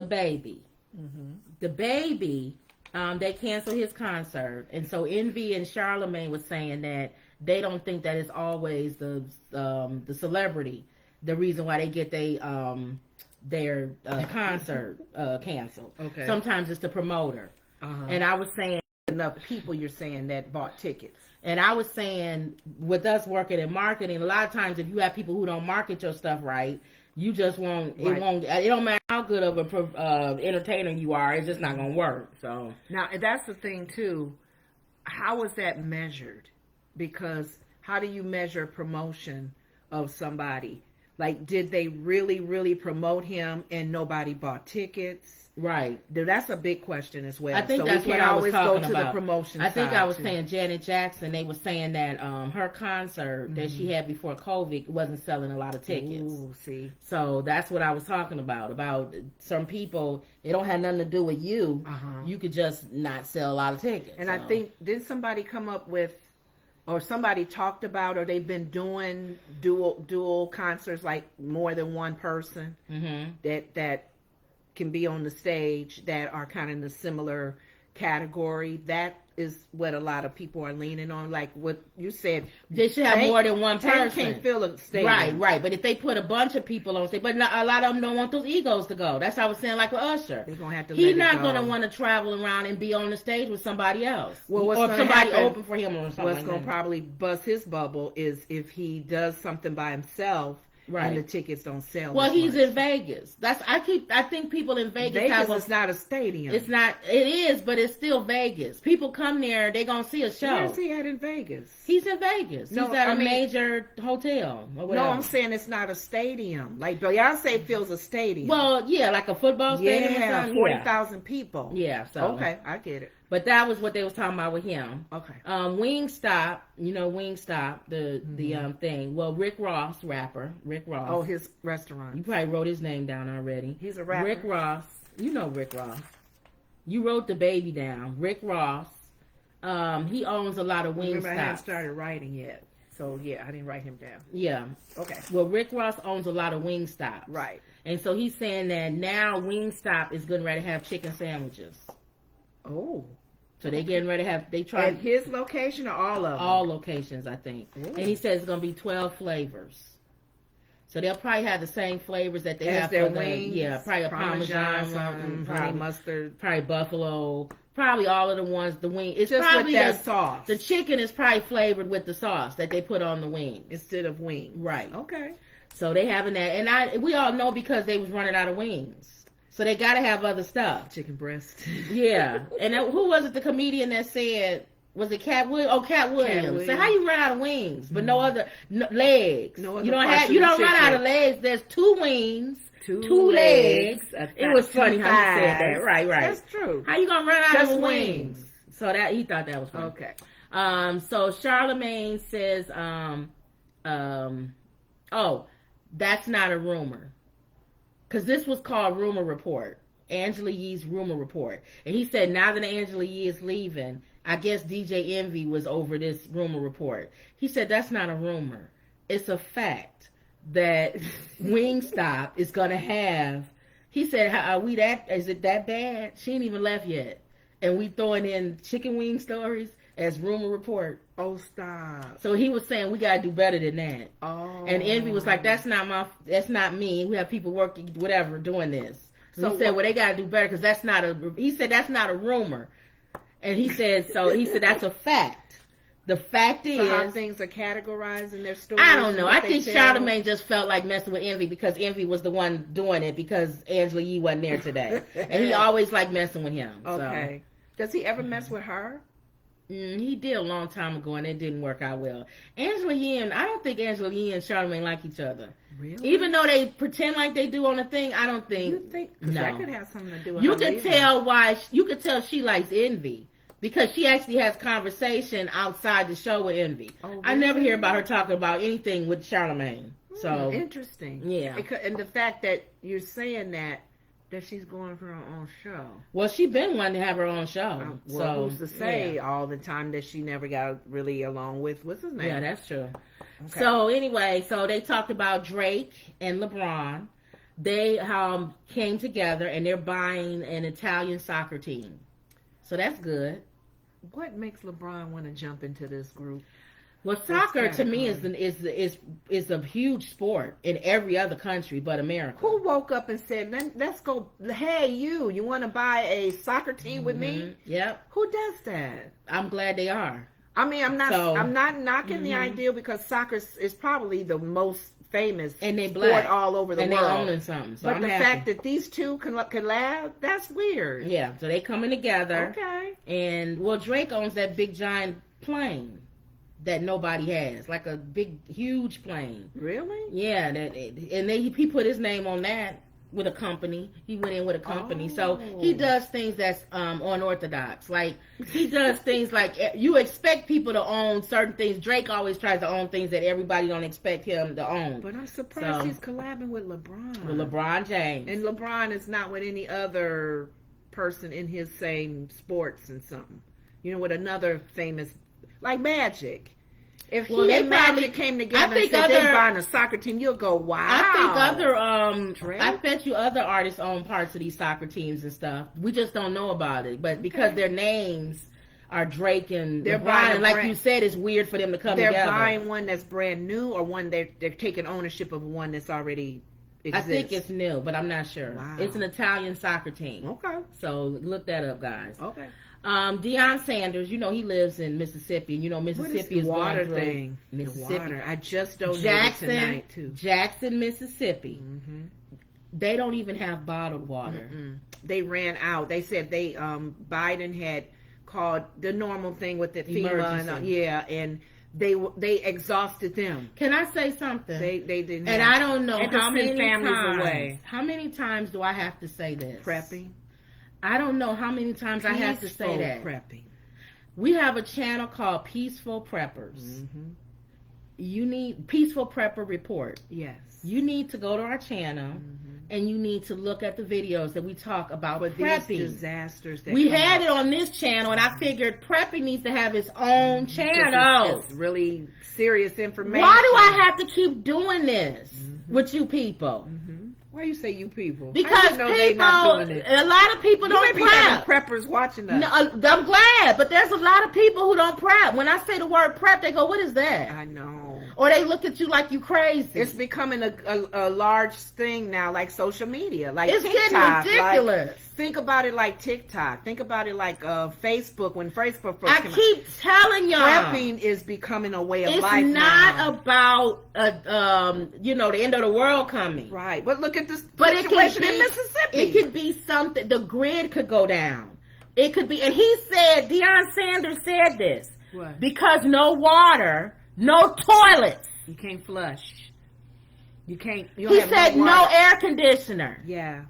Baby. The Baby, they canceled his concert, and so Envy and Charlamagne was saying that they don't think that it's always the celebrity the reason why they get their concert canceled. Okay. Sometimes it's the promoter. And I was saying Enough people you're saying that bought tickets. And I was saying, with us working in marketing, a lot of times if you have people who don't market your stuff right, you just won't. Right. It don't matter how good of a entertainer you are. It's just not gonna work. So Now that's the thing too. How is that measured? Because how do you measure promotion of somebody? Like, did they really, really promote him and nobody bought tickets? right. That's a big question as well. I think so that's we what can't I was always go talking to about. the promotion. I think side I was too. saying Janet Jackson. They were saying that her concert that she had before COVID wasn't selling a lot of tickets. Ooh, see. So that's what I was talking about. About some people, it don't have nothing to do with you. You could just not sell a lot of tickets. And I think, did somebody come up with, or somebody talked about, or they've been doing dual concerts, like more than one person that can be on the stage that are kind of in the similar category. That is what a lot of people are leaning on. Like what you said, they should have more than one Tank person. can't fill a stadium. Right. But if they put a bunch of people on stage, but a lot of them don't want those egos to go. That's what I was saying, like with Usher. They're gonna have to. He's let not it go. going to want to travel around and be on the stage with somebody else. Well, what's or gonna somebody happen- open for him or something. What's like gonna that. probably bust his bubble is if he does something by himself. Right. And the tickets don't sell. Well, as he's much. in Vegas. I think people in Vegas have Vegas is not a stadium. It's not. It is, but it's still Vegas. People come there. They gonna see a show. Where's he at in Vegas? He's in Vegas. No, He's at I a mean- major hotel or No, whatever. I'm saying it's not a stadium. Like Beyonce fills a stadium. Well, yeah, like a football stadium or yeah, something. 40,000 people. Yeah. So Okay, I get it. But that was what they was talking about with him. Okay. Wingstop, Wingstop, the thing. Well, Rick Ross, rapper, Rick Ross. Oh, his You restaurant. probably wrote his name down already. He's a rapper. Rick Ross. You know Rick Ross. You wrote the baby down. Rick Ross. He owns a lot of Remember, I hadn't Wingstop. started writing yet. So, yeah, I didn't write him down. Yeah. Okay. Well, Rick Ross owns a lot of Wingstop. Right. And so he's saying that now Wingstop is getting ready to have chicken sandwiches. Oh. So they getting ready to have, they try At his location or all of them? all locations, I think. Ooh. And he says it's going to be 12 flavors. So they'll probably have the same flavors that they As have their for wings, the, yeah, probably a Parmesan, something, honey probably, mustard. probably buffalo, probably all of the ones, the wing. It's Just probably with that the, sauce. the chicken is probably flavored with the sauce that they put on the wings. Instead of wings. Right. Okay. So they having that, and we all know because they was running out of wings. So they got to have other stuff. Chicken breast. Yeah. And who was it, the comedian that said, was it Cat Williams? Oh, Cat Williams. So how you run out of wings, but no other legs? No other you don't parts have. of You the don't run out chicken. of legs. There's 2 wings, Two 2 legs. a It was two funny how he said that. thighs. Right. That's true. How you gonna run out Just of wings. So that he thought that was funny. Okay. So Charlamagne says, oh, that's not a rumor, because this was called Rumor Report. Angela Yee's Rumor Report. And he said now that Angela Yee is leaving, I guess DJ Envy was over this rumor report. He said that's not a rumor. It's a fact that Wingstop is going to have, he said, are we that, is it that bad? She ain't even left yet. And we throwing in chicken wing stories as rumor report. Oh, stop. So he was saying we got to do better than that. Oh. And Envy was like, that's not me. We have people working, whatever, doing this. So he said, well, they got to do better because that's not a rumor. And he said, that's a fact. The fact is, So how things are categorized in their stories? I don't know. what I they think tell? Charlamagne just felt like messing with Envy because Envy was the one doing it because Angela Yee wasn't there today. And he always liked messing with him. Okay. Does he ever mess with her? He did a long time ago, and it didn't work out well. Angela Yee and I don't think Angela Yee and Charlamagne like each other. Really? Even though they pretend like they do on the thing, I don't think. You think? Because No. that could have something to do with You her could leaving. tell why. You could tell she likes Envy because she actually has conversation outside the show with Envy. Oh, I never really? hear about her talking about anything with Charlamagne. So Interesting. yeah. And the fact that you're saying that she's going for her own show. well, she been wanting to have her own show. Well, so who's to say yeah. all the time that she never got really along with, what's his name? Yeah, that's true. Okay. So anyway, so they talked about Drake and LeBron. They came together and they're buying an Italian soccer team. So that's good. What makes LeBron want to jump into this group? Well, soccer to me is a huge sport in every other country but America. Who woke up and said, "Let's go"? Hey, you want to buy a soccer team with me? Yep. Who does that? I'm glad they are. I mean, I'm not knocking the idea, because soccer is probably the most famous and they sport all over the world. And they owning something. So but the fact that these two can collab, that's weird. Yeah. So they coming together. Okay. And well, Drake owns that big giant plane that nobody has, like a big, huge plane. Really? Yeah. He put his name on that with a company. He went in with a company. So he does things that's unorthodox. Like he does things like you expect people to own certain things. Drake always tries to own things that everybody don't expect him to own. But I'm surprised he's collabing with LeBron. With LeBron James. And LeBron is not with any other person in his same sports and something. You know, with another famous, like Magic. If he and Magic came together and said they're buying a soccer team, you'll go, wow. I bet you other artists own parts of these soccer teams and stuff. We just don't know about it. But because their names are Drake and LeBron, and like you said, it's weird for them to come together. They're buying one that's brand new, or one they're taking ownership of one that's already exists? I think it's new, but I'm not sure. Wow. It's an Italian soccer team. Okay. So look that up, guys. Okay. Deion Sanders, you know, he lives in Mississippi, and you know Mississippi is water going through thing. Mississippi. Water. I just donated tonight too. Jackson, Mississippi. Mm-hmm. They don't even have bottled water. Mm-mm. They ran out. They said Biden had called the normal thing with the FEMA and they exhausted them. Can I say something? They didn't. And I don't know how many families times. Away. How many times do I have to say this? Prepping. I don't know how many times I have to say that. Prepping. We have a channel called Peaceful Preppers. Mm-hmm. You need Peaceful Prepper Report. Yes. You need to go to our channel and you need to look at the videos that we talk about prepping. These disasters. We had it on this channel, and I figured prepping needs to have its own channel. It's really serious information. Why do I have to keep doing this with you people? Why you say you people? Because people, a lot of people don't prep. Preppers watching us. No, I'm glad, but there's a lot of people who don't prep. When I say the word prep, they go, "What is that?" I know. Or they look at you like you crazy. It's becoming a large thing now, like social media, like it's TikTok. Getting ridiculous. Like, think about it like TikTok. Think about it like Facebook. When Facebook first came out. I keep telling y'all, prepping is becoming a way of life. It's not about the end of the world coming. Right, but look at this situation in Mississippi. It could be something. The grid could go down. It could be, and he said, Deion Sanders said this. What? Because no water, no toilets. You can't flush. You can't. He said no air conditioner. Yeah.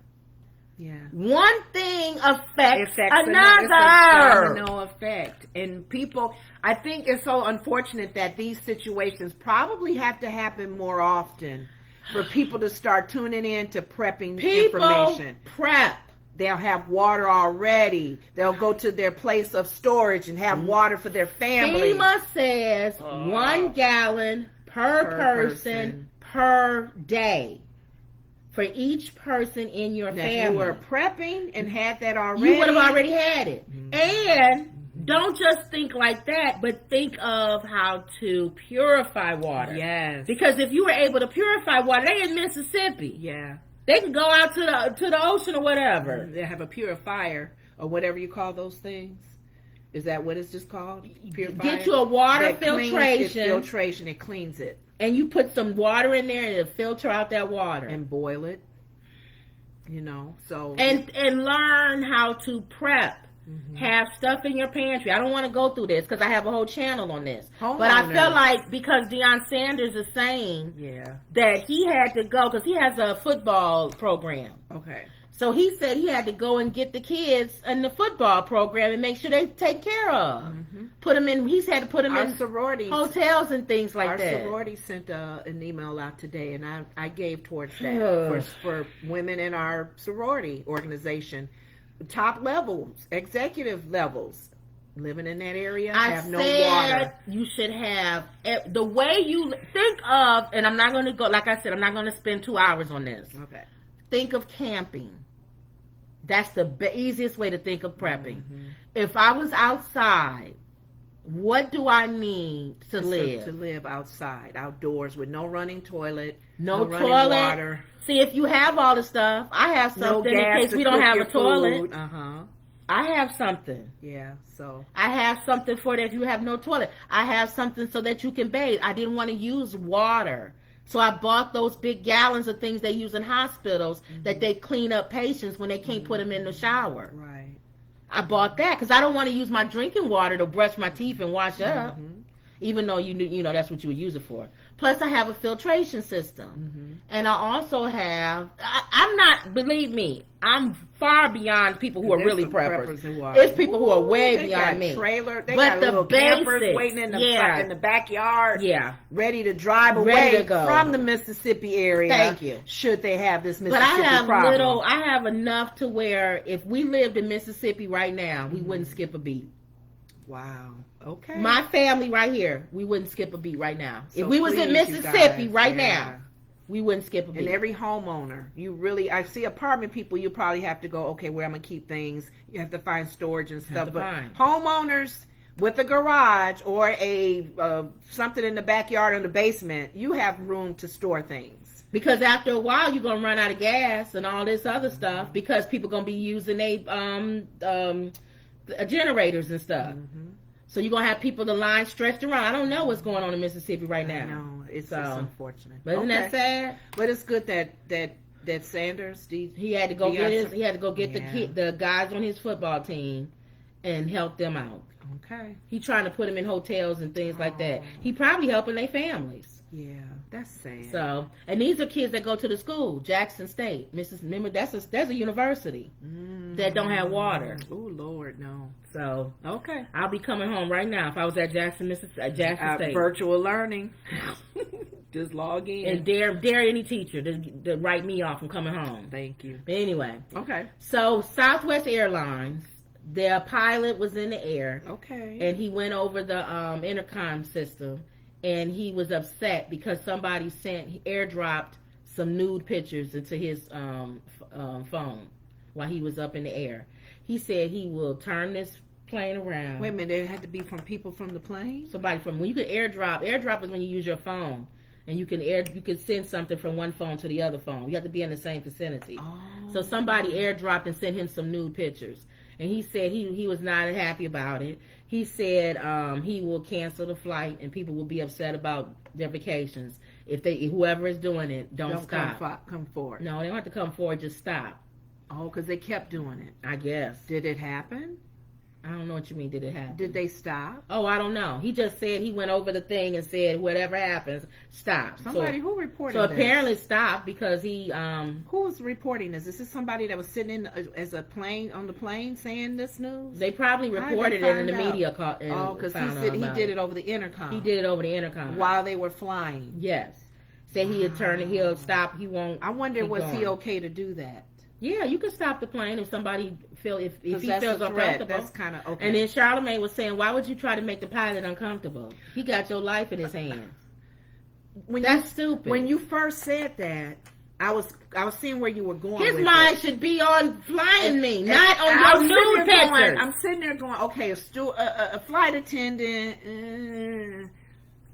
Yeah. One thing affects another. It's a domino effect. And people, I think it's so unfortunate that these situations probably have to happen more often for people to start tuning in to prepping information. Prep. They'll have water already. They'll go to their place of storage and have water for their family. FEMA says 1 gallon per person per day. For each person in your family. If you were prepping and had that already, you would have already had it. And don't just think like that, but think of how to purify water. Yes. Because if you were able to purify water, they in Mississippi. Yeah. They can go out to the ocean or whatever. They have a purifier or whatever you call those things. Is that what it's just called? Purifier? Get you a water filtration. It cleans it. And you put some water in there and it'll filter out that water. And boil it. So. And learn how to prep. Have stuff in your pantry. I don't want to go through this because I have a whole channel on this. But I feel like because Deion Sanders is saying that he had to go because he has a football program. Okay. So he said he had to go and get the kids in the football program and make sure they take care of. Put them in. He's had to put them in sororities, hotels and things like that. Our sorority sent an email out today, and I gave towards that for women in our sorority organization. Top levels, executive levels, living in that area, have no water. You should have the way you think of, and I'm not going to go. Like I said, I'm not going to spend 2 hours on this. Okay. think of camping. That's the easiest way to think of prepping. If I was outside, what do I need to live? To live outside, outdoors, with no running toilet, no running toilet. water. See, if you have all the stuff, I have something no gas in case to we don't cook have your a toilet. food. I have something. Yeah, so. I have something for that if you have no toilet. I have something so that you can bathe. I didn't want to use water. So I bought those big gallons of things they use in hospitals that they clean up patients when they can't put them in the shower. Right. I bought that because I don't want to use my drinking water to brush my teeth and wash up. Even though you know that's what you would use it for. Plus, I have a filtration system, and I also have. I'm not. Believe me, I'm far beyond people who are really preppers. It's people who are way beyond me. Trailer, they But got the little campers basics, waiting in the yeah. in the backyard. Yeah, ready to drive Ready away to go. from the Mississippi area. Thank you. Should they have this but Mississippi I have problem? I have enough to where if we lived in Mississippi right now, we wouldn't skip a beat. Wow. Okay. My family right here, we wouldn't skip a beat right now. So if we was in please, you Mississippi guys, right yeah. now, we wouldn't skip a beat. And every homeowner, I see apartment people, you probably have to go, okay, where I'm going to keep things. You have to find storage and stuff. But homeowners with a garage or a something in the backyard or the basement, you have room to store things. Because after a while, you're going to run out of gas and all this other stuff because people going to be using generators and stuff. So you're going to have people, the line stretched around. I don't know what's going on in Mississippi right now. No, it's unfortunate. But isn't that sad? But it's good that Sanders, he had to go get the guys on his football team and help them out. Okay. He trying to put them in hotels and things like that. He probably helping their families. Yeah, that's sad. So, and these are kids that go to the school, Jackson State. Remember, that's a university that don't have water. Oh Lord, no. So, okay, I'll be coming home right now if I was at Jackson State. Virtual learning. Just log in and dare any teacher to write me off from coming home. Thank you. But anyway, okay. So Southwest Airlines, their pilot was in the air. Okay. And he went over the intercom system. And he was upset because somebody airdropped some nude pictures into his phone while he was up in the air. He said he will turn this plane around. Wait a minute, it had to be from people from the plane? Somebody from, when you could airdrop is when you use your phone. And you can send something from one phone to the other phone. You have to be in the same vicinity. Oh. So somebody airdropped and sent him some nude pictures. And he said he was not happy about it. He said he will cancel the flight and people will be upset about their vacations. If whoever is doing it, don't stop. Come forward. No, they don't have to come forward, just stop. Oh, because they kept doing it. I guess. Did it happen? I don't know what you mean, did it happen? Did they stop? Oh, I don't know. He just said he went over the thing and said, whatever happens, stop. Who reported this? So this? apparently stopped because he... Who was reporting this? Is this somebody that was sitting in as a plane, on the plane saying this news? They probably reported it in the media. Because he did it over the intercom. He did it over the intercom. While they were flying. Yes. Said he'll stop, he won't... I wonder, was he okay to do that? Yeah, you can stop the plane if somebody if he feels uncomfortable. That's kind of okay. And then Charlamagne was saying, why would you try to make the pilot uncomfortable? He got your life in his hands. That's stupid. When you first said that, I was seeing where you were going. His mind should be on flying me, not on your nude pictures. I'm sitting there going, okay, a flight attendant,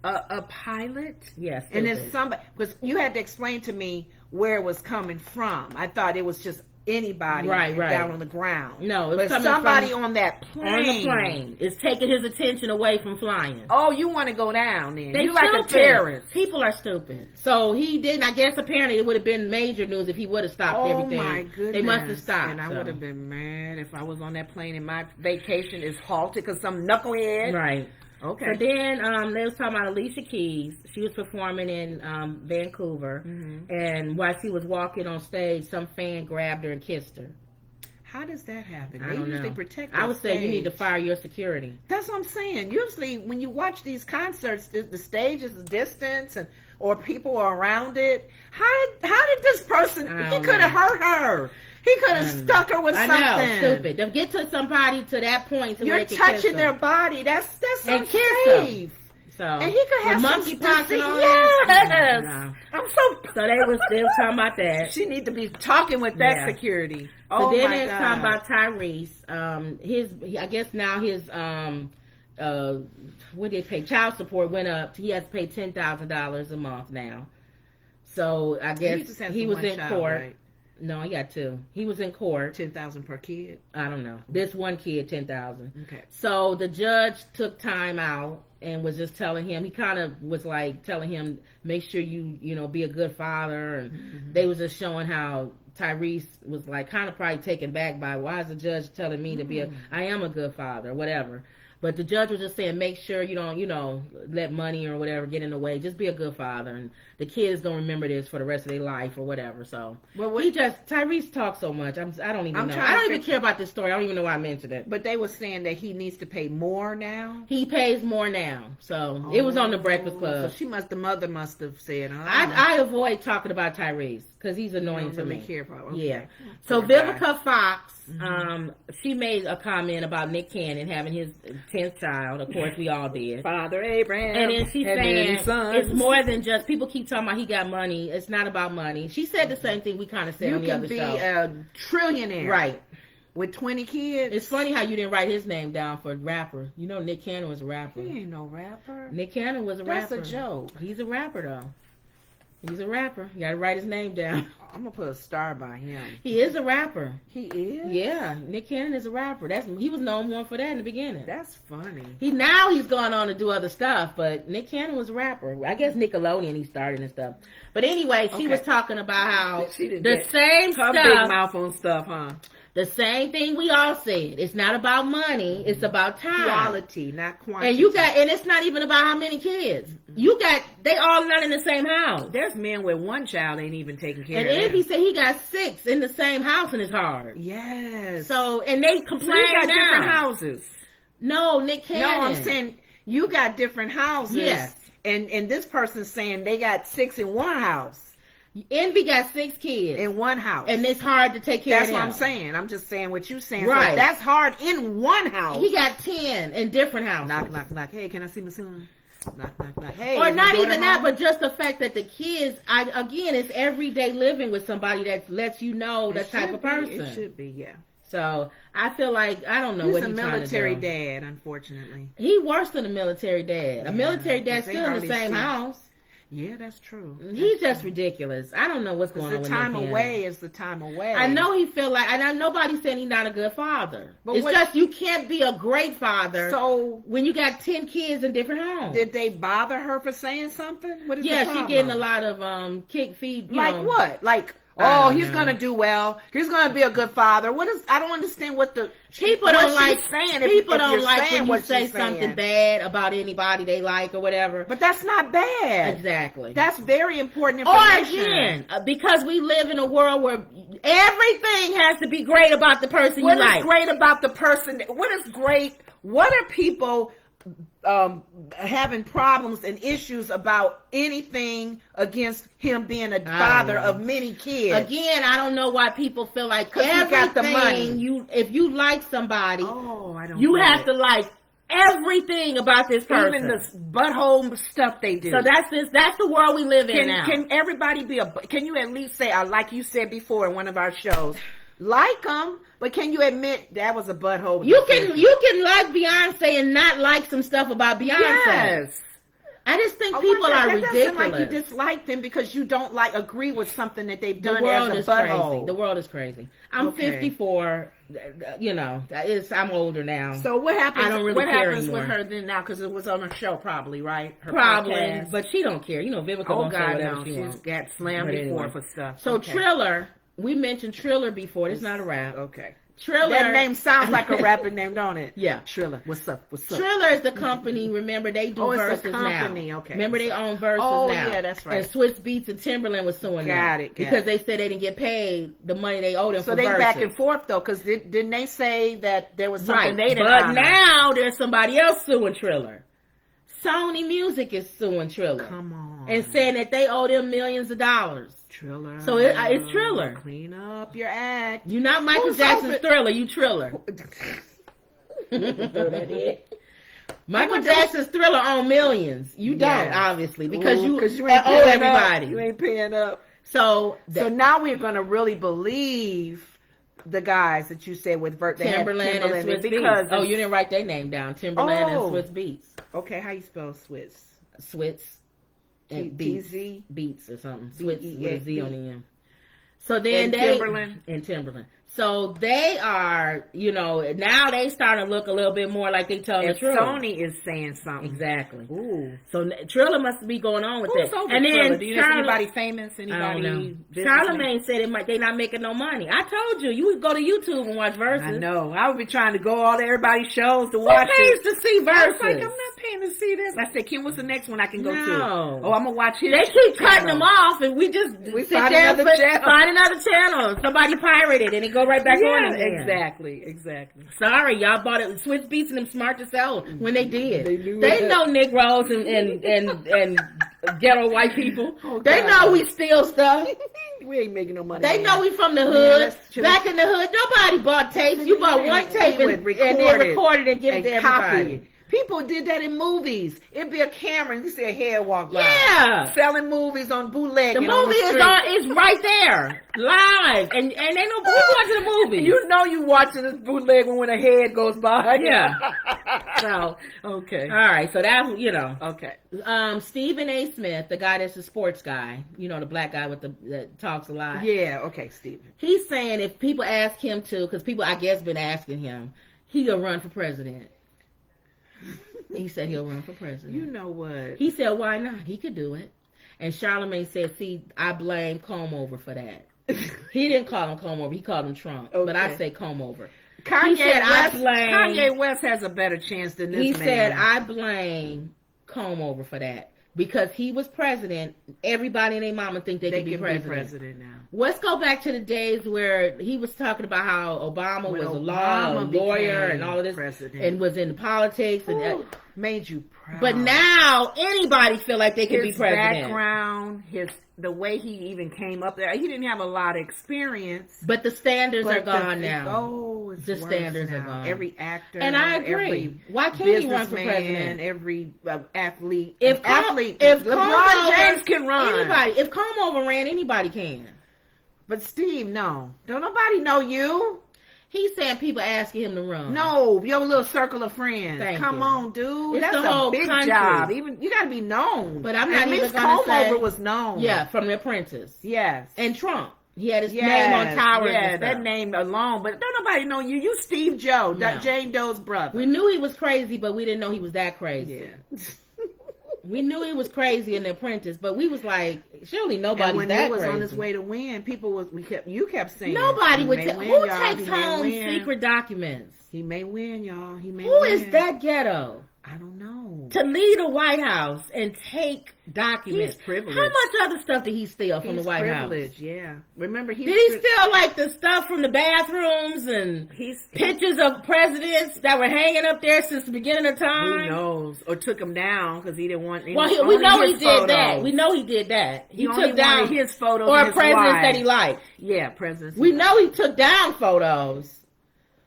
a pilot, yes, and then somebody, because you had to explain to me where it was coming from. I thought it was just anybody down on the ground. No, it was but somebody on that plane. On the plane is taking his attention away from flying. Oh, you want to go down then? You like a terrorist. People are stupid. So he didn't. I guess apparently it would have been major news if he would have stopped everything. Oh my goodness! They must have stopped. And I would have been mad if I was on that plane and my vacation is halted because some knucklehead. Right. Okay. So then they was talking about Alicia Keys. She was performing in Vancouver, and while she was walking on stage, some fan grabbed her and kissed her. How does that happen? I don't know. Protect. I would say you need to fire your security. That's what I'm saying. Usually, when you watch these concerts, the stage is the distance, or people are around it. How did this person? He could have hurt her. He could have stuck her with something. I know, stupid. To get to somebody to that point to you're make it touching their body. That's unsafe. So And he could have monkeypox some and all yes. that. No. I'm so. So they was talking about that. She need to be talking with that Yeah. security. So Oh then my they're God. talking about Tyrese. I guess now his what did they pay? Child support went up. He has to pay $10,000 a month now. So I guess just has he the was one in child, court. right? No, he got two. He was in court. 10,000 per kid. I don't know. This one kid, 10,000. Okay. So the judge took time out and was just telling him. He kind of was like telling him, make sure you be a good father. And they was just showing how Tyrese was like kind of probably taken back by, why is the judge telling me to be I am a good father or whatever. But the judge was just saying, make sure you don't, let money or whatever get in the way. Just be a good father. And the kids don't remember this for the rest of their life or whatever. So Tyrese talks so much. I don't even know. I don't even care about this story. I don't even know why I mentioned it. But they were saying that he needs to pay more now. He pays more now. So it was on the Breakfast Club. So the mother must have said, I avoid talking about Tyrese because he's annoying to me. Care for him. Yeah. Okay. So Vivica Fox, she made a comment about Nick Cannon having his 10th child. Of course, we all did. Father Abraham. And then she's saying it's more than just, people keep talking about he got money. It's not about money. She said the same thing we kind of said on the other show. You can be a trillionaire. Right. With 20 kids. It's funny how you didn't write his name down for rapper. Nick Cannon was a rapper. He ain't no rapper. Nick Cannon was a rapper. That's a joke. He's a rapper, though. He's a rapper. You gotta write his name down. I'm gonna put a star by him. He is a rapper. He is? Yeah. Nick Cannon is a rapper. He was known more for that in the beginning. That's funny. He's gone on to do other stuff, but Nick Cannon was a rapper. I guess Nickelodeon he started and stuff. But anyway, she was talking about how the same stuff. Her big mouth on stuff, huh? The same thing we all said. It's not about money. It's about time. Quality, not quantity. And it's not even about how many kids. They all not in the same house. There's men with one child ain't even taking care of them. And Envy said he got 6 in the same house and it's hard. Yes. So, and they complain got now. Different houses. No, Nick Cannon. No, I'm saying you got different houses. Yes. And this person's saying they got 6 in one house. Envy got 6 kids in one house, and it's hard to take care of them. That's what I'm saying. I'm just saying what you're saying. Right, so that's hard in one house. He got 10 in different houses. Knock, knock, knock. Hey, can I see my son? Knock, knock, knock. Hey, or not even that, but just the fact that the kids, again, it's everyday living with somebody that lets you know that type of person. It should be, yeah. So I feel like I don't know what he's trying to do. He's a military dad, unfortunately. He worse than a military dad. A military dad's still in the same house. Yeah, that's true. He's just ridiculous. I don't know what's going on with him. The time away is the time away. I know he feel like, and nobody's saying he's not a good father. But it's just you can't be a great father. So when you got 10 kids in different homes, did they bother her for saying something? What is the problem? She getting a lot of kick feed. What? Like, oh, he's gonna do well. He's gonna be a good father. I don't understand what the people don't like saying. People don't like when you say something bad about anybody they like or whatever. But that's not bad. Exactly. That's very important information. Or again, because we live in a world where everything has to be great about the person you like. What is great about the person? What is great? What are people having problems and issues about anything against him being a father of many kids? Again, I don't know why people feel like everything got the money. If you like somebody, I you have to like everything about this person, even the butthole stuff they do. So that's the world we live in now. Can everybody be can you at least say, like you said before in one of our shows, like them, but can you admit that was a butthole? You can like Beyonce and not like some stuff about Beyonce. Yes. I just think people are ridiculous. Doesn't like you dislike them because you don't agree with something that they've done as a butthole. Crazy. The world is crazy. I'm 54. I'm older now. So what happens? I don't really what care happens anymore. with her then now? Because it was on her show, probably, right? Her probably, podcast. but she don't care. Vivica don't say whatever she wants. She's got slammed before for stuff. So Triller, we mentioned Triller before. It's not a rap. Okay. Triller. That name sounds like a rapper name, don't it? Yeah. Triller. What's up? Triller is the company. Remember, they do Versus now. Okay. Remember, they own Versus now. Yeah, that's right. And Swizz Beatz and Timberland was suing them. Because they said they didn't get paid the money they owed them for Versus. So they back and forth, though, because didn't they say that there was something they didn't honor? But now there's somebody else suing Triller. Sony Music is suing Triller. Come on. And saying that they owe them millions of dollars. Triller. So it's Triller. Clean up your act. You're not Michael Jackson's Thriller, you Triller. Michael Jackson's Thriller on millions. You don't, obviously, because you ain't owe everybody. You ain't paying up. So now we're going to really believe the guys that you said with Timberland and Swiss Beats. Oh, you didn't write their name down. Timberland and Swiss Beats. Okay, how you spell Swiss? Swiss and T-Z? Beats or something. Swiss with a Z on the end. So and then Timberland. So they are, now they starting to look a little bit more like they telling the truth. Sony is saying something. Exactly. Ooh. So Triller must be going on with that. And then, do you know anybody famous? Anybody? Charlamagne said they not making no money. I told you, you would go to YouTube and watch Versus. I know. I would be trying to go all to everybody's shows to watch it. Who pays to see Versus? I was like, I'm not paying to see this. I said, Kim, what's the next one I can go to? Oh, I'm gonna watch his. They keep cutting them off, and we sit there and find another channel. Somebody pirated and it go right back on again. Exactly. Sorry, y'all bought it. Swiss Beats and them smart to sell when they did. They know Negroes and ghetto white people. They know we steal stuff. We ain't making no money. They know we from the hood. Back in the hood, nobody bought tapes. You bought one tape and then recorded and give it to everybody. People did that in movies. It'd be a camera and you see a head walk by. Yeah. Selling movies on bootleg. The movie is right there. Live. And they know who's watching the movie. You know you watching this bootleg when a head goes by. Yeah. So, okay. All right. So that, Okay. Stephen A. Smith, the guy that's a sports guy, the black guy that talks a lot. Yeah. Okay, Stephen. He's saying if people ask him to, because people, I guess, been asking him, he'll run for president. He said he'll run for president. You know what? He said, why not? He could do it. And Charlamagne said, see, I blame Comeover for that. He didn't call him Comeover. He called him Trump. Okay. But I say Comeover. Kanye West has a better chance than this man. He said, I blame Comeover for that. Because he was president, everybody and their mama think they can be president now. Let's go back to the days where he was talking about how Obama was a lawyer and all of this, and was in politics and made you proud. But now anybody feel like they can be president. His background, the way he even came up there, he didn't have a lot of experience. But the standards are gone now. The standards are gone. Every actor, and I agree. Why can't he run for president? Every athlete, if LeBron James can run, anybody. If Comeover ran, anybody can. But Steve, no, don't nobody know you. He's saying people asking him to run. No, your little circle of friends. Come on, dude. It's That's the whole a big country. job. Even you got to be known. But I'm not even going to say Comeover was known. Yeah, from The Apprentice. Yes. And Trump. He had his name on towers. Yeah, that name alone. But don't nobody know you. You Steve Joe, Jane Doe's brother. We knew he was crazy, but we didn't know he was that crazy. Yeah. We knew he was crazy in The Apprentice, but we was like, surely nobody's when that he was crazy. On his way to win, you kept saying nobody would tell. Who takes home secret documents? He may win, y'all. He may. Who win. is that ghetto? I don't know. To leave the White House and take documents. He's privileged. How much other stuff did he steal from the White House? Yeah. Remember, did he steal like the stuff from the bathrooms and pictures of presidents that were hanging up there since the beginning of time? Who knows? Or took them down because he didn't want. Well, we know he did that. We know he did that. He took down his photos or presidents that he liked. Yeah, presidents. We know he took down photos,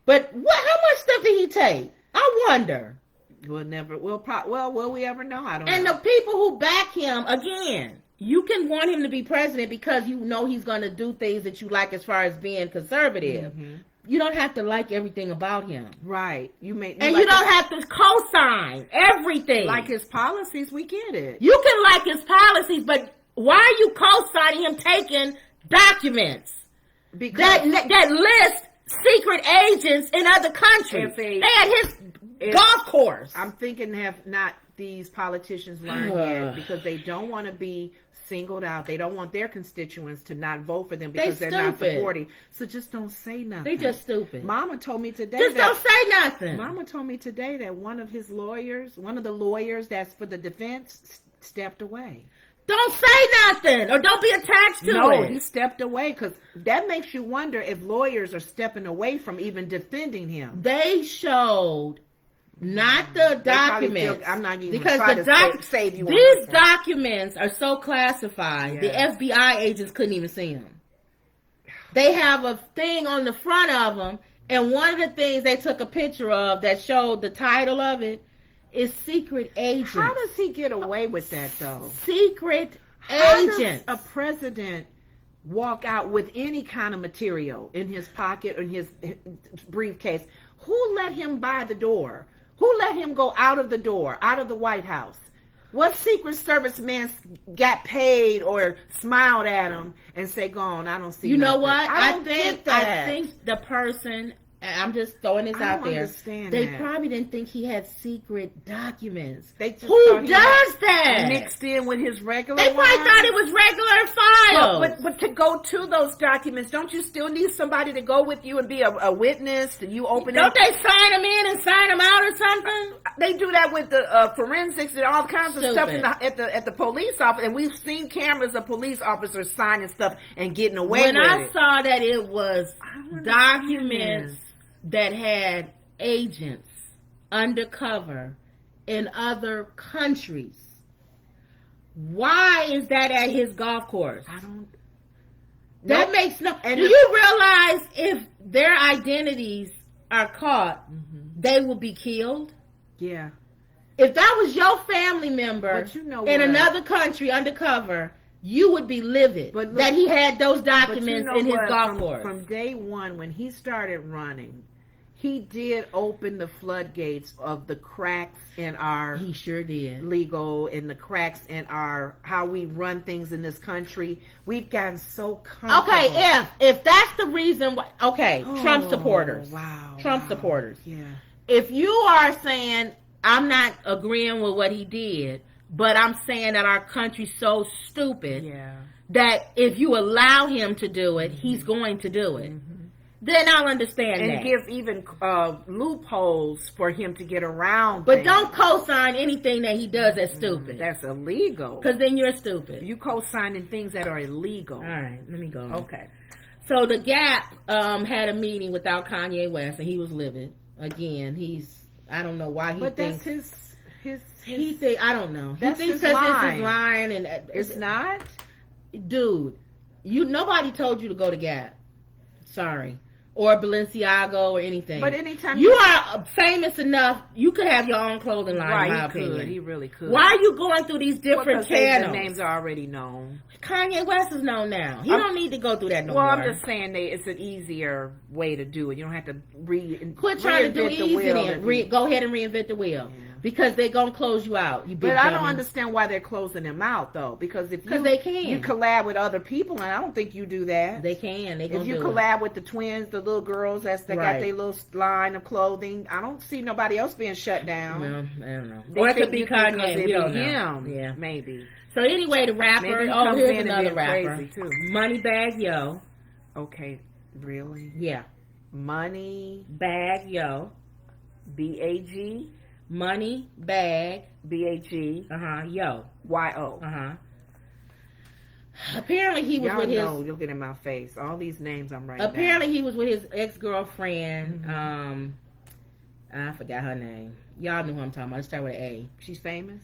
but how much stuff did he take? I wonder. Will we ever know? I don't know. And the people who back him, again, you can want him to be president because you know he's going to do things that you like as far as being conservative. Mm-hmm. You don't have to like everything about him. Right. You don't have to co-sign everything. Like his policies, we get it. You can like his policies, but why are you co-signing him taking documents? Because that list secret agents in other countries. They had his golf course. I'm thinking have not these politicians learned yet because they don't want to be singled out. They don't want their constituents to not vote for them because they're not supporting. So just don't say nothing. They just stupid. Mama told me today. Don't say nothing. Mama told me today that one of the lawyers that's for the defense stepped away. Don't say nothing or don't be attached to it. No, he stepped away because that makes you wonder if lawyers are stepping away from even defending him. They showed not the documents. I'm not even because trying to save you. These documents are so classified. Yes. The FBI agents couldn't even see them. They have a thing on the front of them, and one of the things they took a picture of that showed the title of it. is secret agents. How does he get away with that, though? Secret How agents. does a president walk out with any kind of material in his pocket or in his briefcase? Who let him by the door? Who let him go out of the door, out of the White House? What Secret Service man got paid or smiled at him and say, "Go on, I don't see." You know nothing." what? I don't get that. I think the person. I'm just throwing this out there. Understand they that. probably didn't think he had secret documents. They just Who thought he does that? mixed in with his regular. They probably ones. thought it was regular files. But to go to those documents, don't you still need somebody to go with you and be a witness? Do you open Don't it? they sign them in and sign them out or something? They do that with the forensics and all kinds of stuff Stupid. at the police office, and we've seen cameras of police officers signing stuff and getting away When with I it. saw that it was don't documents that had agents undercover in other countries, why is that at his golf course? I don't. That Nope. makes no. And Do you realize if their identities are caught, Mm-hmm. they will be killed? Yeah. If that was your family member But you know in what? another country undercover, you would be livid But look- that he had those But you documents know in his what? golf course. From day one, when he started running, he did open the floodgates of the cracks in our He sure did. legal and the cracks in our how we run things in this country. We've gotten so comfortable. Okay, if that's the reason why, okay, Trump Oh, supporters. Wow. Trump wow. supporters. Yeah. If you are saying, I'm not agreeing with what he did, but I'm saying that our country's so stupid Yeah. that if you allow him to do it, he's going to do it, then I'll understand And that. give even loopholes for him to get around. But things. don't co-sign anything that he does that's stupid. That's illegal. Because then you're stupid. You co-signing things that are illegal. All right, let me go. Okay. So the Gap had a meeting without Kanye West, and he was livid. Again, I don't know why he But thinks. that's his He think I don't know. That's he thinks his that this line. is lying, and It's not. dude. Nobody told you to go to Gap. Sorry, or Balenciaga or anything. But anytime you are famous enough, you could have your own clothing line. right, in my he opinion. could. He really could. Why are you going through these different The channels? names are already known. Kanye West is known now. He don't need to go through that no Well, more. I'm just saying it's an easier way to do it. You don't have to Quit trying to do reinvent the easy wheel then. every- Go ahead and reinvent the wheel. Yeah. Because they're going to close you out. You big But I don't dummy. understand why they're closing him out though. Because if 'Cause they can. you collab with other people, and I don't think you do that. They can. They If gonna you do collab with the twins, the little girls that got Right. their little line of clothing, I don't see nobody else being shut it. down. Well, I don't know. They Or it think could be you think 'cause Kanye. it We be don't know. him, Yeah. maybe. So anyway, the rapper. Maybe he Oh, comes here's in and another being rapper. crazy, too. Moneybag Yo. Okay, really? Yeah. Money, Bag Yo. BAG, Money Bag. BAG, Yo. YO. Apparently he was Y'all with his. know, looking in my face. All these names I'm writing Apparently he was with his ex-girlfriend. Mm-hmm. I forgot her name. Y'all knew who I'm talking about. Let's start with an A. down. She's famous?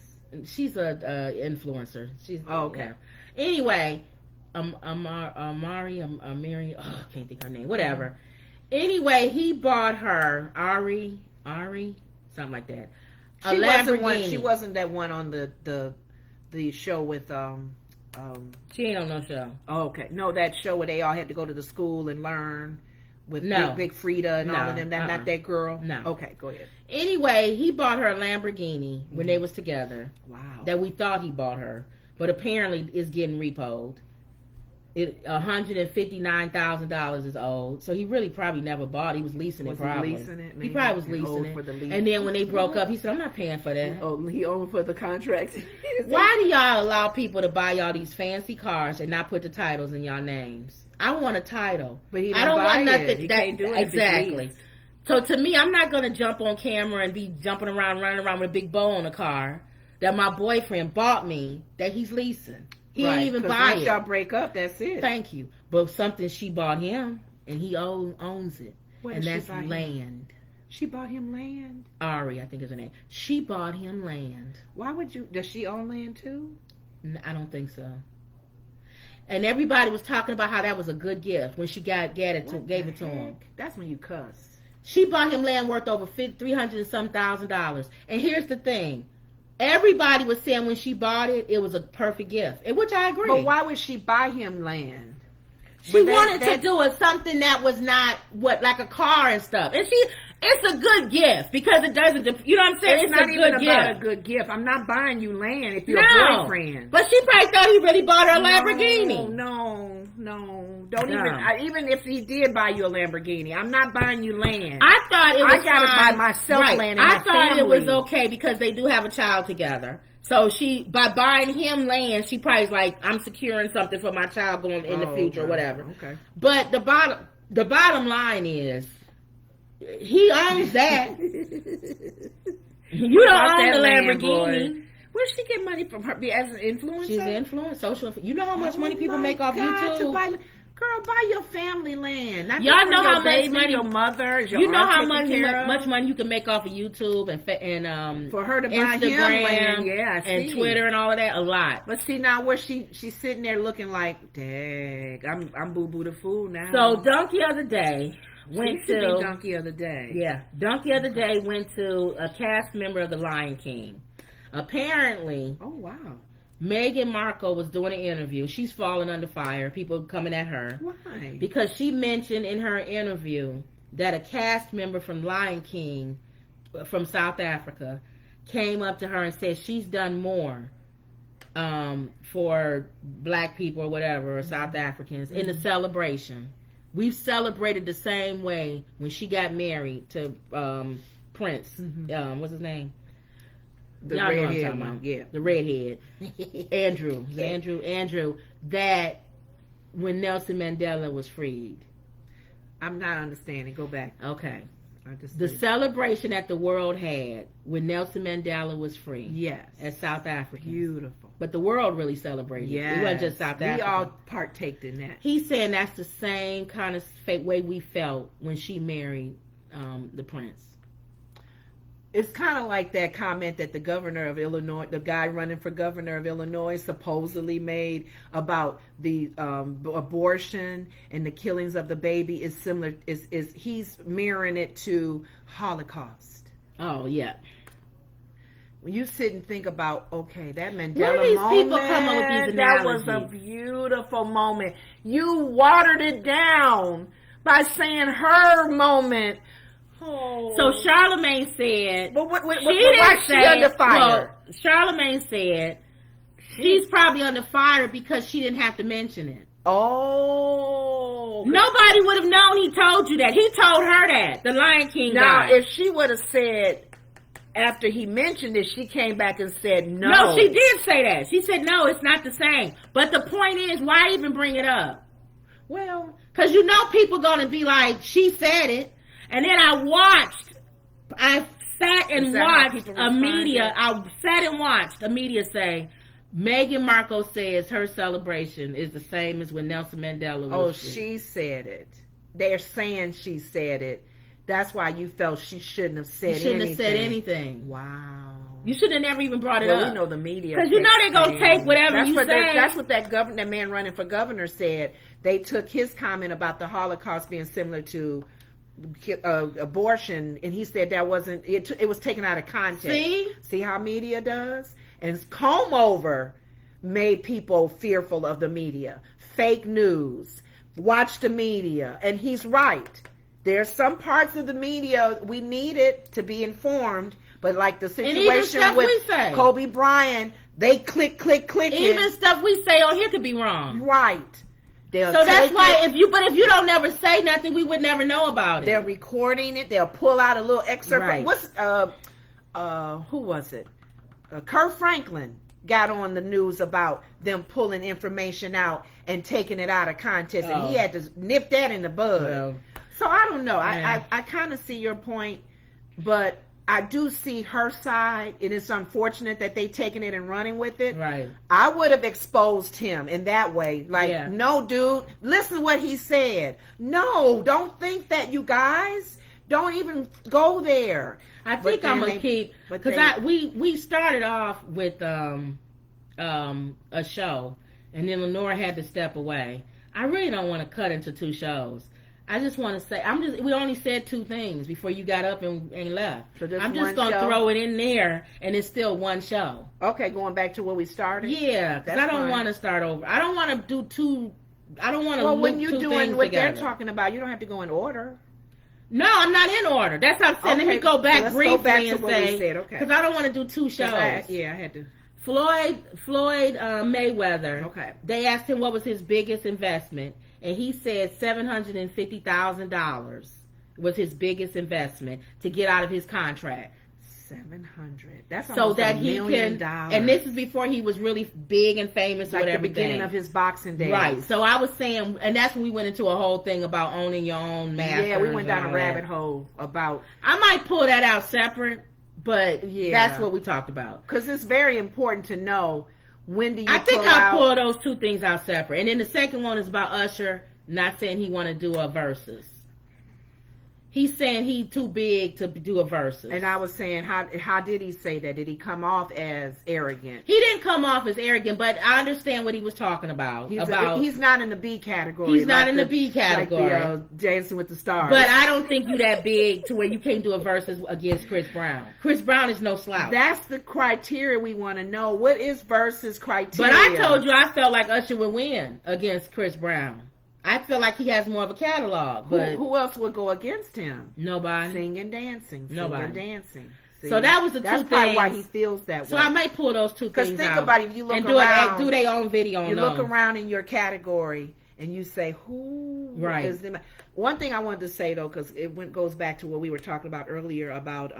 She's a influencer. She's Okay. yeah. Anyway, Amari, I can't think her name. Whatever. Anyway, he bought her Ari, something like that. A Lamborghini. She wasn't that one on the show with She ain't on no show. Oh, okay. No, that show where they all had to go to the school and learn with No. Big Frida and all No, of them. That not that girl. No. Okay, go ahead. Anyway, he bought her a Lamborghini when they was together. Wow. That we thought he bought her, but apparently it's getting repoed. $159,000 is old, so he really probably never bought. He was leasing Was it. he Probably leasing it? He Maybe probably was he leasing owed it. for the lease. And then when they broke up, he said, "I'm not paying for that." Oh, he owed for the contract. Why do y'all allow people to buy y'all these fancy cars and not put the titles in y'all names? I want a title. But he I didn't don't buy want it. nothing. He that, can't do it if it's exactly. leased. So to me, I'm not gonna jump on camera and be jumping around, running around with a big bow on the car that my boyfriend bought me that he's leasing. He Right, didn't even 'cause buy once it. y'all break up, that's it. Thank you. But something she bought him, and he owns it, What and did she that's buy him? land. She bought him land. Ari, I think is her name. She bought him land. Why would you? Does she own land too? I don't think so. And everybody was talking about how that was a good gift when she gave it to him. That's when you cuss. She bought him land worth over $300 and some $1,000. And here's the thing. Everybody was saying when she bought it, it was a perfect gift, in which I agree. But why would she buy him land? She wanted to do something that was not like a car and stuff. And it's a good gift because it doesn't, you know what I'm saying? It's not even about a good gift. I'm not buying you land if you're a boyfriend. But she probably thought he really bought her a Lamborghini. No. Don't even if he did buy you a Lamborghini, I'm not buying you land. I thought it was I gotta buy myself land. I thought it was okay because they do have a child together. So by buying him land, she probably's like, I'm securing something for my child going in the future or whatever. Okay. But the bottom line is, he owns that. You don't own the Lamborghini. Where does she get money from? Her as an influencer? She's an influencer, social. You know how much money people make off YouTube? Girl, buy your family land. Y'all know how much money your mother, you know how much money you can make off of YouTube and for her to buy Instagram, him land, and Twitter and all of that, a lot. But see now where she's sitting there looking like, dang, I'm boo boo the fool now. So Donkey of the Day went to Donkey of the Day. Yeah, Donkey of the Day went to a cast member of The Lion King. Apparently, oh wow. Meghan Markle was doing an interview. She's falling under fire. People coming at her. Why? Because she mentioned in her interview that a cast member from Lion King from South Africa came up to her and said she's done more for black people or whatever, or South Africans, in the celebration. We've celebrated the same way when she got married to Prince. What's his name? The redhead one, yeah. The redhead. Andrew. That when Nelson Mandela was freed. I'm not understanding. Go back. Okay. The celebration that the world had when Nelson Mandela was free. Yes. As South Africa. Beautiful. But the world really celebrated. Yes. It wasn't just South Africa. We all partaked in that. He's saying that's the same kind of way we felt when she married the prince. It's kind of like that comment that the governor of Illinois, the guy running for governor of Illinois, supposedly made about the abortion and the killings of the baby is similar. Is he's mirroring it to Holocaust? Oh yeah. When you sit and think about, okay, that Mandela Where do these moment, people come up with these analogies? That was a beautiful moment. You watered it down by saying her moment. Oh. So Charlemagne said, but why she under fire? Well, Charlemagne said she's probably under fire because she didn't have to mention it. Oh. Nobody would have known he told you that. He told her that. The Lion King Now, guy. if she would have said, after he mentioned it, she came back and said no. No, she did say that. She said, no, it's not the same. But the point is, why even bring it up? Well, because you know people going to be like, she said it. And then I sat and watched a media say, Meghan Markle says her celebration is the same as when Nelson Mandela was free. She said it. They're saying she said it. That's why you felt she shouldn't have said anything. She shouldn't have said anything. Wow. You should have never even brought it up. We know the media. Because you know they're going to take whatever you say. That's what that man running for governor said. They took his comment about the Holocaust being similar to abortion, and he said that wasn't it was taken out of context. See how media does? And comb over made people fearful of the media. Fake news. Watch the media. And he's right. There's some parts of the media we need it to be informed, but like the situation with Kobe Bryant, they click. Even stuff we say on here could be wrong. Right. So that's why if you don't never say nothing, we would never know about it. They're recording it. They'll pull out a little excerpt. Right. Who was it? Kurt Franklin got on the news about them pulling information out and taking it out of context, and he had to nip that in the bud. Well, so I don't know. Yeah. I kind of see your point, but I do see her side, and it's unfortunate that they taking it and running with it. Right. I would have exposed him in that way. Like, no, dude, listen to what he said. No, don't think that, you guys. Don't even go there. I think I'm gonna keep because we started off with a show, and then Lenora had to step away. I really don't want to cut into two shows. I just want to say, we only said two things before you got up and left. So just I'm just one going to show? throw it in there, and it's still one show. Okay, going back to where we started. Yeah, because I don't want to start over. I don't want to do two. I don't want to. Well, when you're doing what together. they're talking about, you don't have to go in order. No, I'm not in order. That's what I'm saying. Okay, Let me go back so let's briefly go back to and what we say, said, okay. because I don't want to do two shows. I had to. Floyd Mayweather. Okay. They asked him what was his biggest investment, and he said $750,000 was his biggest investment to get out of his contract. 700. That's So almost that $1 he million. can, and this is before he was really big and famous like with the everything. beginning of his boxing days. Right. So I was saying, and that's when we went into a whole thing about owning your own masters. Yeah, we went down a and all rabbit that. hole about, I might pull that out separate, but Yeah. that's what we talked about. because it's very important to know when do you I think pull I'll out. pull those two things out separate. And then the second one is about Usher not saying he want to do a versus. He's saying he too big to do a versus. And I was saying, how did he say that? Did he come off as arrogant? He didn't come off as arrogant, but I understand what he was talking about. He's not in the B category. He's not in the B category. Like the, Dancing with the Stars. But I don't think you that big to where you can't do a versus against Chris Brown. Chris Brown is no slouch. That's the criteria we want to know. What is versus criteria? But I told you I felt like Usher would win against Chris Brown. I feel like he has more of a catalog. But who else would go against him? Nobody. Singing, dancing. Nobody. Singing, dancing. See? So that was the two That's probably things. why he feels that So way. I might pull those two things out. Because think about it, if you look and around, do their own video on you look those. around in your category and you say, who Right. is them? One thing I wanted to say, though, because goes back to what we were talking about earlier about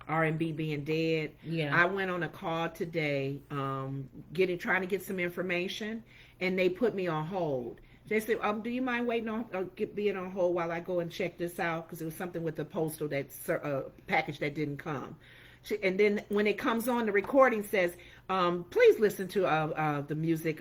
R&B being dead. Yeah. I went on a call today trying to get some information, and they put me on hold. They said, do you mind waiting on being on hold while I go and check this out? Because it was something with the postal package that didn't come. And then when it comes on, the recording says, please listen to the music.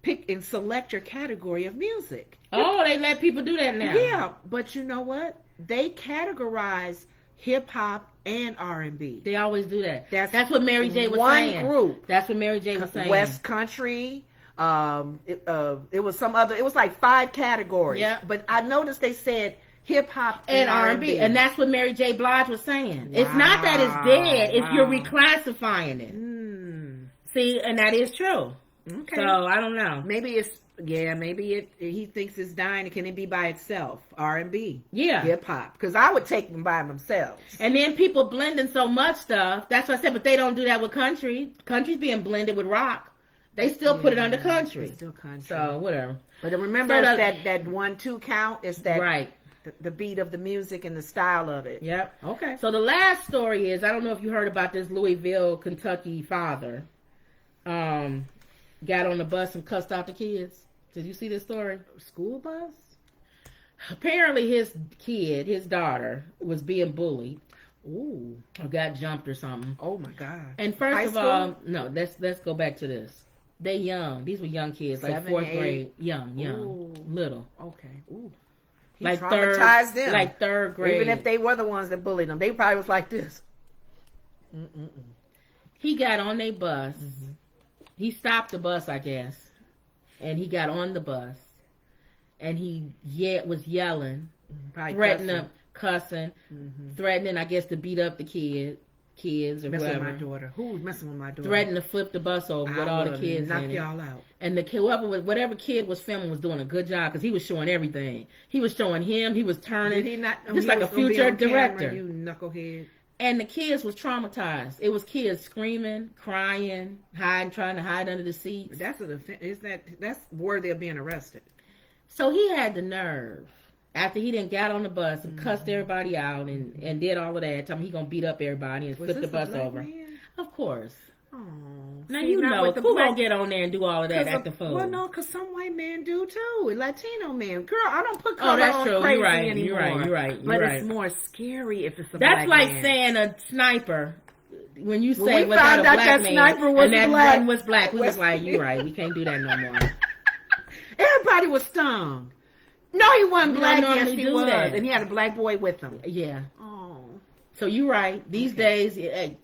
Pick and select your category of music. Oh, they let people do that now. Yeah, but you know what? They categorize hip hop and R&B. They always do that. That's what Mary J was one saying. group. That's what Mary J was saying. West Country. It was some other. It was like 5 categories. Yeah. But I noticed they said hip hop and R&B, and that's what Mary J. Blige was saying. It's not that it's dead; if you're reclassifying it. See, and that is true. Okay. So I don't know. Maybe he thinks it's dying. Can it be by itself? R&B. Yeah. Hip hop. Because I would take them by themselves. And then people blending so much stuff. That's what I said. But they don't do that with country. Country's being blended with rock. They still put it under country. It's still country. So whatever. But remember So that 1-2 count is that right. The beat of the music and the style of it. Yep. Okay. So the last story is, I don't know if you heard about this Louisville, Kentucky father. Got on the bus and cussed out the kids. Did you see this story? School bus? Apparently his daughter, was being bullied. Ooh. Or got jumped or something. Oh my God. And first High of school? all, no, let's go back to this. They young. These were young kids, like 7, 4th 8. grade. Young, Ooh. little. Okay. Ooh. He Like traumatized them. Like 3rd grade. Even if they were the ones that bullied them, they probably was like this. He got on their bus. He stopped the bus, I guess. And he got on the bus. And he was yelling, Probably threatening, cussing, threatening, I guess, to beat up the kids or messing whatever. with my daughter. Who was messing with my daughter? Threatening to flip the bus over with all the kids knock in it. y'all out. And whatever kid was filming was doing a good job because he was showing everything. He was showing him. He was turning. Did he not? Just he like a was gonna be future on camera, director. you knucklehead. And the kids was traumatized. It was kids screaming, crying, trying to hide under the seats. That's that's worthy of being arrested. So he had the nerve, after he didn't got on the bus and cussed everybody out and did all of that, telling he gonna beat up everybody and flip the bus over. Man? Of course. Oh, Now see, you not know with who the gonna get on there and do all of that at the food. Well, no, because some white men do too. And Latino men, girl, I don't put Oh, color that's on true. crazy You're right. anymore. You're right. But it's more scary if it's a That's black like man. saying a sniper. When you say we without found a out black that man, sniper was and that black. one was black, we was like, "You're right. We can't do that no more." Everybody was stung. No, he wasn't We black. don't Yes, normally he do was, that. and he had a black boy with him. Yeah. Oh, So you're right. These days,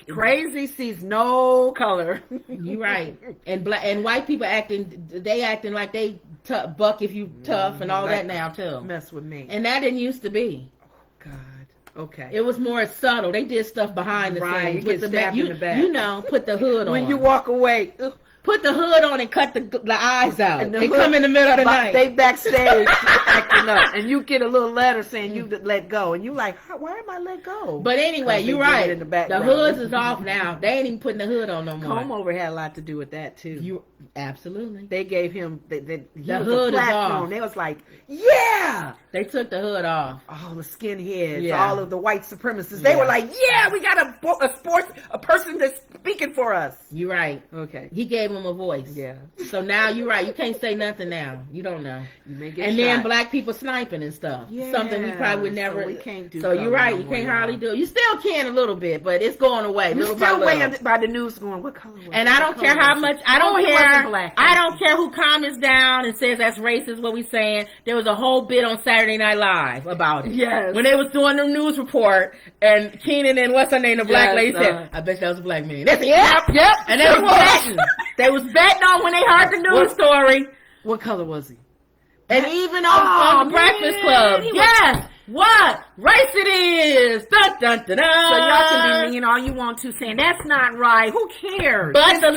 crazy sees no color. You're right. And black and white people acting like they buck if you tough and all that now too. Mess with me. And that didn't used to be. God. Okay. It was more subtle. They did stuff behind the scenes. With the back. You know, put the hood on. When you walk away. Put the hood on and cut the eyes out. And they come in the middle of the night. They backstage acting up. And you get a little letter saying you let go. And you like, why am I let go? But anyway, you're right. The hoods is off now. They ain't even putting the hood on no more. Comb Over had a lot to do with that too. Absolutely. They gave him the hood is off. They was like, yeah. They took the hood off. All the skinheads, all of the white supremacists. They were like, yeah, we got a person that's speaking for us. You're right. Okay. He gave him a voice. Yeah. So now you're right. You can't say nothing now. You don't know. You may get and shot. then black people sniping and stuff. Yeah. Something we probably would never. So we can't do. So you're right. You can't hardly do it. You still can a little bit, but it's going away. You're still waiting by the news going, what color was it? And I don't care how much. I don't care. Black. I don't care who comments down and says that's racist. What we saying? There was a whole bit on Saturday Night Live about it. Yes. When they was doing the news report, and Keenan and what's her name, the black lady said, "I bet that was a black man." That's yep. And they was betting. They was betting on when they heard the news story. What color was he? And even on the Breakfast Club. Yes. What race it is? Dun, dun, dun, dun. So y'all can be mean all you want to, saying that's not right. Who cares? But the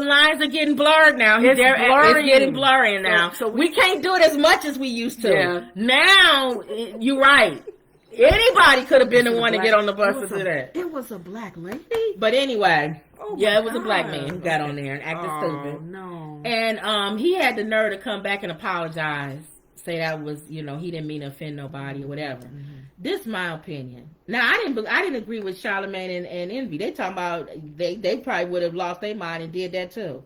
lines are getting blurred now. It's getting blurry now. So we can't do it as much as we used to. Yeah. Now you're right. Anybody could have been the one to get on the bus to do that. It was a black lady. But anyway, it was a black man who got on there and acted stupid. No. And he had the nerve to come back and apologize. Say that was, he didn't mean to offend nobody or whatever. Mm-hmm. This is my opinion. Now, I didn't agree with Charlamagne and Envy. They talking about they probably would have lost their mind and did that too.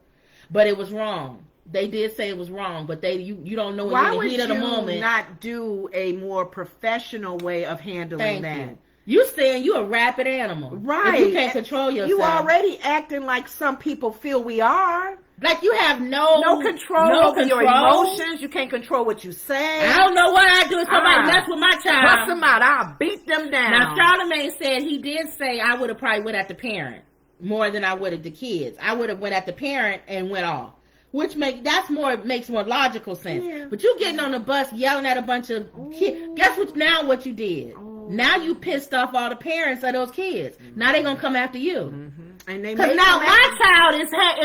But it was wrong. They did say it was wrong, but you don't know in the heat of the moment. Why would you not do a more professional way of handling that? You saying you a rapid animal. Right. If you can't control yourself. You already acting like some people feel we are. Like you have no control over your emotions. You can't control what you say. I don't know what I do if somebody mess with my child. Bust them out. I'll beat them down. Now, Charlamagne said he did say I would have probably went at the parent more than I would at the kids. I would have went at the parent and went off. Which makes more logical sense. Yeah. But you getting on the bus yelling at a bunch of kids. Guess what you did? Now you pissed off all the parents of those kids. Now they gonna come after you. Mm-hmm. Because now my child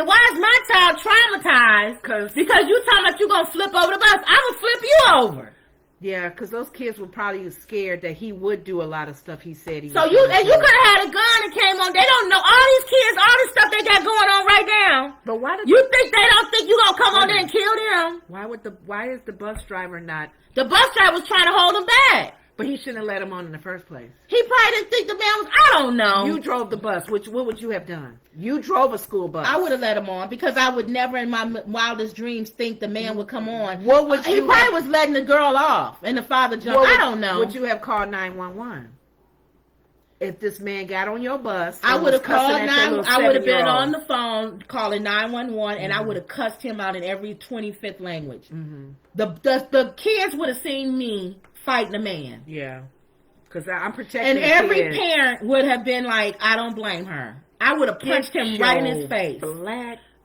why is my child traumatized? Because you talking about you gonna flip over the bus. I'm gonna flip you over. Yeah, because those kids were probably scared that he would do a lot of stuff he said he would. So you could have had a gun and came on. They don't know all these kids, all this stuff they got going on right now. But why did you think they don't think you gonna come on there and kill them? Why is the bus driver not? The bus driver was trying to hold them back. But he shouldn't have let him on in the first place. He probably didn't think the man was, I don't know. You drove the bus. What would you have done? You drove a school bus. I would have let him on because I would never in my wildest dreams think the man would come on. What would He probably was letting the girl off and the father jumped. I don't know. Would you have called 911? If this man got on your bus, I would have called 911. I would have been on the phone calling 911, and I would have cussed him out in every 25th language. Mm-hmm. The kids would have seen me fighting the man. Yeah, because I'm protecting. And every parent would have been like, "I don't blame her." I would have punched him right in his face.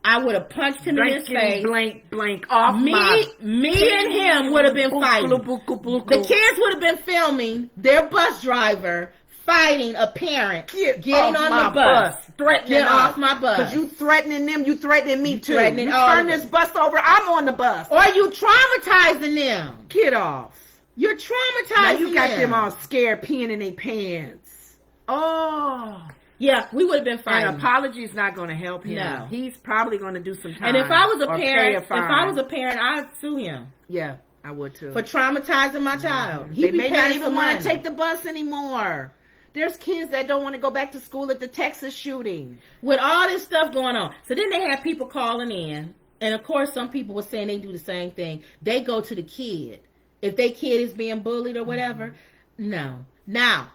I would have punched him in his face. Blank off me and him would have been fighting. The kids would have been filming their bus driver fighting a parent getting on the bus. Threatening off my bus. Because you threatening them, you threatening me too. You turn this bus over, I'm on the bus. Or you traumatizing them. Get off. You're traumatizing now you got them all scared, peeing in their pants. Oh. Yeah, we would have been fighting. An apology is not going to help him. No. He's probably going to do some time. And if I was a parent, I'd sue him. Yeah, I would too. For traumatizing my child. They may not even want to take the bus anymore. There's kids that don't want to go back to school at the Texas shooting. With all this stuff going on. So then they have people calling in. And of course, some people were saying they do the same thing. They go to the kid. If their kid is being bullied or whatever, no. Now,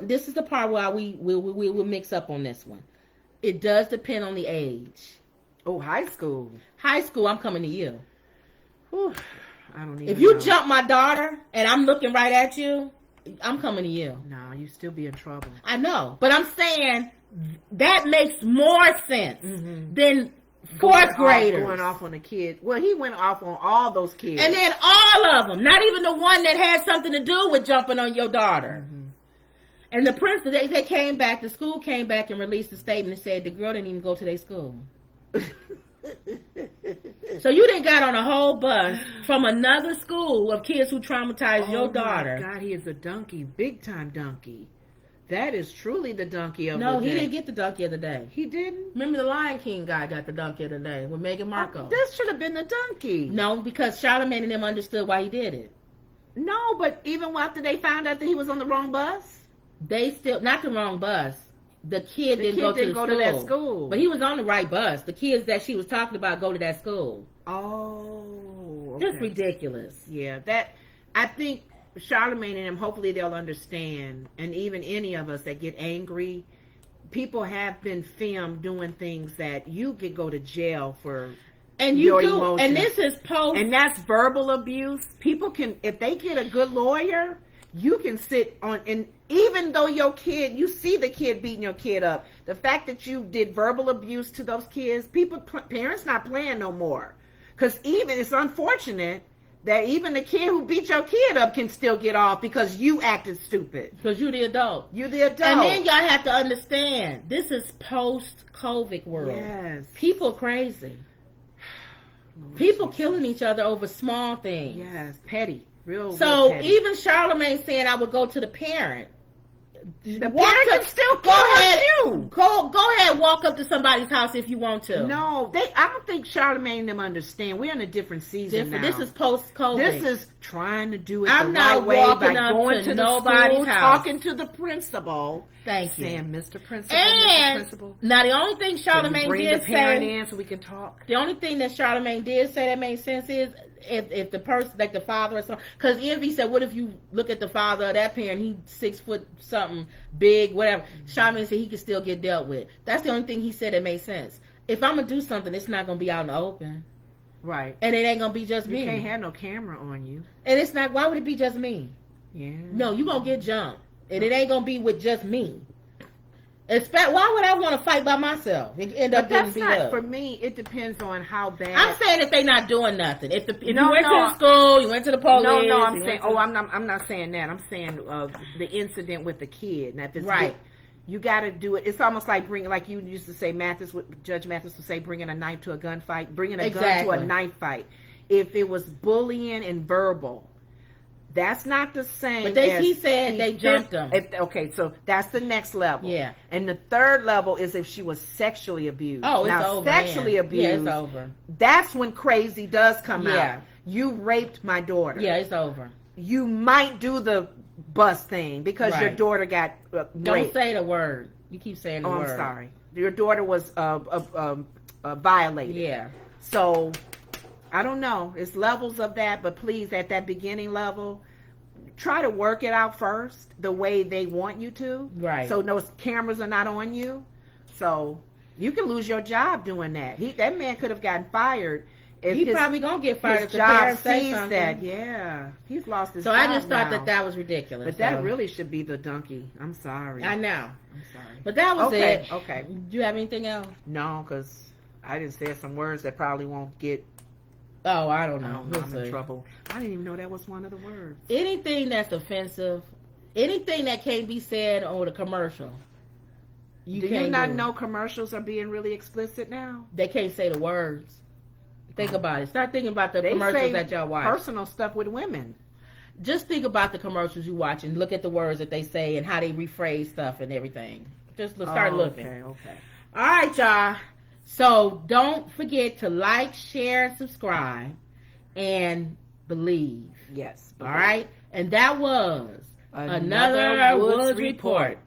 this is the part where we will mix up on this one. It does depend on the age. Oh, high school. High school, I'm coming to you. Whew, I don't even If you jump my daughter and I'm looking right at you, I'm coming to you. No, you still be in trouble. I know, but I'm saying that makes more sense than fourth graders going off on a kid. Well, he went off on all those kids, and then all of them, not even the one that had something to do with jumping on your daughter. And the principal, they came back. The school came back and released a statement and said the girl didn't even go to their school. So you didn't got on a whole bus from another school of kids who traumatized your daughter. Oh my God, he is a donkey, big time donkey. That is truly the donkey of No, the day. he didn't get the donkey of the day. He didn't? Remember the Lion King guy got the donkey of the day with Meghan Markle. This should have been the donkey. No, because Charlamagne and them understood why he did it. No, but even after they found out that he was on the wrong bus? They still, not the wrong bus. The kid didn't go to that school. But he was on the right bus. The kids that she was talking about go to that school. Oh, okay. Just ridiculous. Yeah, I think Charlamagne and them, hopefully they'll understand. And even any of us that get angry, people have been filmed doing things that you could go to jail for. And you do, emotions. And this is post. And that's verbal abuse. People can, if they get a good lawyer, you can sit on, and even though your kid, you see the kid beating your kid up, the fact that you did verbal abuse to those kids, parents not playing no more. Because even, it's unfortunate that even the kid who beat your kid up can still get off because you acted stupid. Because you're the adult. You're the adult. And then y'all have to understand, this is post-COVID world. Yes. People crazy. People killing each other over small things. Yes, petty. Real petty. Even Charlamagne saying I would go to the parent. The parent can still go ahead. Go ahead, walk up to somebody's house if you want to. No, I don't think Charlamagne and them understand. We're in a different season now. This is post-COVID. This is trying to do it I'm the not right way by going to nobody's school, house. talking to the principal. Thank you. Saying, Mr. Principal, And Mr. Principal. Now the only thing Charlamagne bring did the parent say, in so we can talk. The only thing that Charlamagne did say that made sense is if the person, like the father or something, because Envy said, what if you look at the father of that parent, he's 6 foot something, big, whatever. Charlamagne said he could still get dealt with. That's the only thing he said that made sense. If I'm gonna do something, it's not gonna be out in the open. Right. And it ain't gonna be just me. You can't have no camera on you. And it's not, why would it be just me? Yeah. No, you gonna get jumped. And it ain't gonna be with just me. Why would I want to fight by myself? It end up getting beat up. For me, it depends on how bad. I'm saying if they not doing nothing. If you went to the school, you went to the police. No, I'm saying. I'm not saying that. I'm saying the incident with the kid. Now, if it's right. You got to do it. It's almost like like you used to say, Judge Mathis would say, bringing a knife to a gunfight, bringing a gun to a knife fight. If it was bullying and verbal, that's not the same. But he said they jumped him. Okay, so that's the next level. Yeah. And the third level is if she was sexually abused. Oh, it's over. Sexually abused. Yeah, it's over. That's when crazy does come out. You raped my daughter. Yeah, it's over. You might do the bus thing because your daughter got raped. Don't say the word. You keep saying the word. I'm sorry. Your daughter was violated. Yeah. So, I don't know. It's levels of that, but please, at that beginning level, try to work it out first the way they want you to. Right. So those cameras are not on you. So, you can lose your job doing that. That man could have gotten fired. He's probably gonna get fired if the job parents say sees something. that. Yeah, he's lost his job. So I just thought now. that was ridiculous. But that really should be the donkey. I'm sorry. I know. I'm sorry. But that was it. Okay. Do you have anything else? No, because I just said some words that probably won't get. Oh, I don't know. I'm in trouble. I didn't even know that was one of the words. Anything that's offensive, anything that can't be said on the commercial. Do you not know commercials are being really explicit now? They can't say the words. Think about it. Start thinking about the commercials that y'all watch. Personal stuff with women. Just think about the commercials you watch and look at the words that they say and how they rephrase stuff and everything. Just start looking. Okay. All right, y'all. So don't forget to like, share, subscribe, and believe. Yes. All right? And that was another Woods Report.